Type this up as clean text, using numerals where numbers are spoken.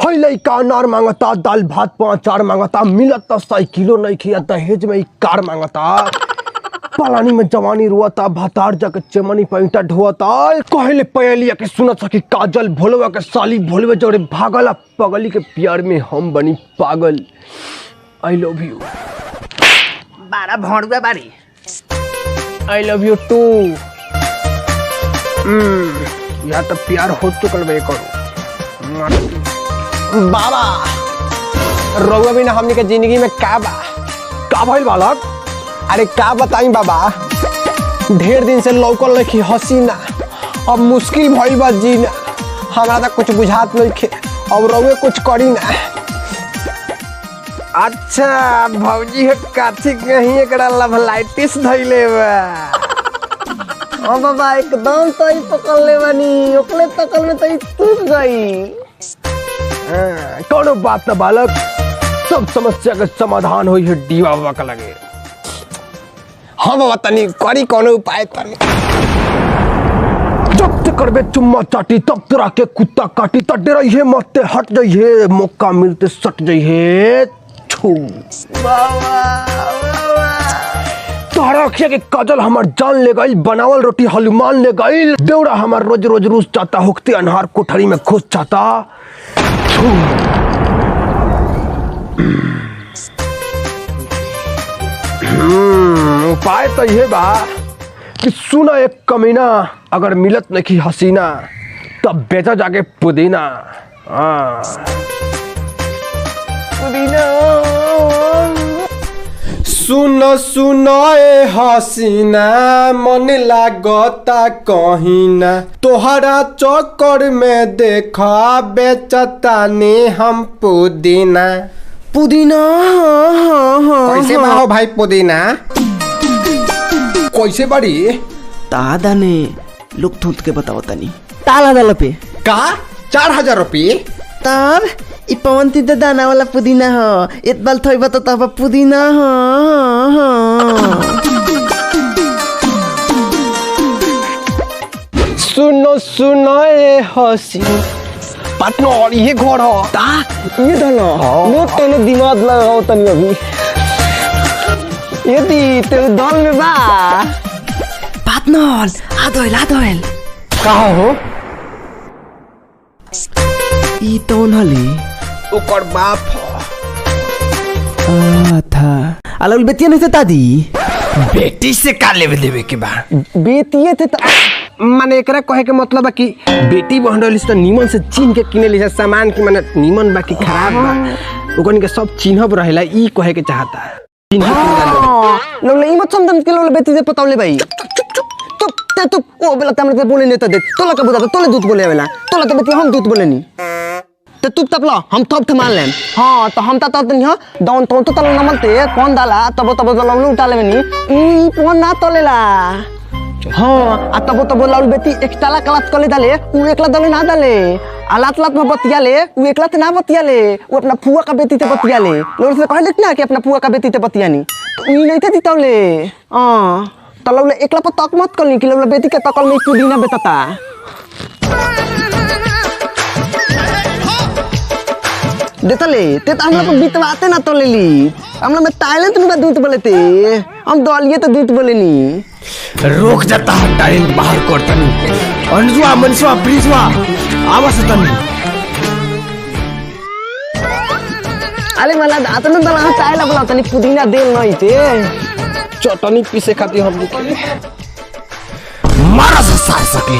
हई लइका अनार मांगता, दाल भात 5-4 मांगता, मिलत तो साइकिलो नहीं खिया, दहेज में कार मांगता, पलानी में जवानी रुआता, भातार जाके चमनी पैंटा ढोता, कहले पयलिया के सुनत सकी काजल भोलवा के साली भोलवे जोड़े भागला, पगली के प्यार में हम बनी पागल। I love you. बारा भौंडुआ बारी। I love you too. या तो प्यार हो चुकल बे करो। बाबा रउआ बिना हमनी के जिंदगी में का भइल बालक? अरे का बताई बाबा, ढेर दिन से लौकल नहीं हसीना, अब मुश्किल भइल बा जीना, हमरा तो कुछ बुझात नहीं, अब रउए कुछ करी ना। अच्छा भौजी है काठी कहीं एकरा लवलाइटिस धइले बा। ओ बाबा एकदम तो ही पकड़ ले बनी, ओकले तकल में तो ही टूट गई। कोनो बात ना बालक, सब समस्या का समाधान होई है दीवा बाबा का लगे। हाँ बाबा तनी करी कोनो उपाय तनी। जब तक करबे चुम्मा चाटी तब तोरा के कुत्ता काटी, त डरइहे मत हट जइहे, मौका मिलते सट जइहे। छू तोहरा अखिया के काजल हमार जान ले गई, बनावल रोटी हलुमान ले गई, देवरा हमार रोज रोज रूस चाहता, होकते अनहार कोठरी में घुस चाहता। उपाय तो ये बा कि सुना एक कमीना, अगर मिलत नहीं हसीना तब बेचा जाके पुदीना। पुदीना सुनो सुनो ए हसीना, मन लागता कहीं ना, तोहरा चक्कर में देखा बेचता ने हम पुदीना। पुदीना कैसे बा हो भाई पुदीना? कैसे बड़ी? तादा ने लोग थूत के बताओ तनी। ताला दाला पे का 4000 रुपये? तब इ पवंती द दाना वाला पुदीना हो, एक बाल थोई बता तब पुदीना हो। सुनो सुनो ए हसी पार्टनर, ये घर हो ता ये धनो लो तने दिमाग लगाओ तनी अभी। ये दी तेरे दाल में बा पार्टनर आदोइल कहाँ हो? ई तौन हली ओकर बाप था अलग बेटिया नहीं था दी। बेटी से का लेवे देवे के बा? बेटिए थे माने एकरा कहे के मतलब है कि बेटी बहन तो नीमन से चिन्ह के किने ली सामान की, माने नीमन बा कि खराब बा ओकन के सब चिन्हब रहेला, ई कहे के चाहता है। चिन्ह लोले ई मत समझ के लोले बेटी से पतावले भाई। तो ओ बेला तमरे से बोले नहीं तो दे तोला का बुझा तोले दूध बोले वाला, तोला तो बेटी हम दूध बोले नहीं तो तू तपला हम थप थमान लेम। हां तो हम ता नहीं हो दाउन तो तल नमते कौन डाला तब लौलू उठा लेबनी, ई कौन ना तोलेला। हाँ आ तब लाउल बेटी एक्स्ट्रा क्लास कर ले डाले, उ एकला दले ना डाले, आलात लात में बतिया ले, उ एकला ते ना बतिया ले, उ अपना फुआ का बेटी ते बतिया ले। लोग से कहले ना कि अपना फुआ का बेटी ते बतियानी, तो ई नहीं थे दितौले। हां तो लौले एकला पर तक मत करनी कि लौले बेटी के तकल में पुदीना बेतता। देतले ते तो हम लोग बितवाते ना तो लेली, हम लोग में टैलेंट में दूध बोलेते, हम दलिए तो दूध बोलेनी। रोक जाता है टैलेंट बाहर करतनी, अनजुआ मनसुआ ब्रिजवा आवाज तनी। अरे मला दातन दला चायला बोला तनी पुदीना देल नहीं थे, चटनी पीसे खाती हम मारा से सार सके।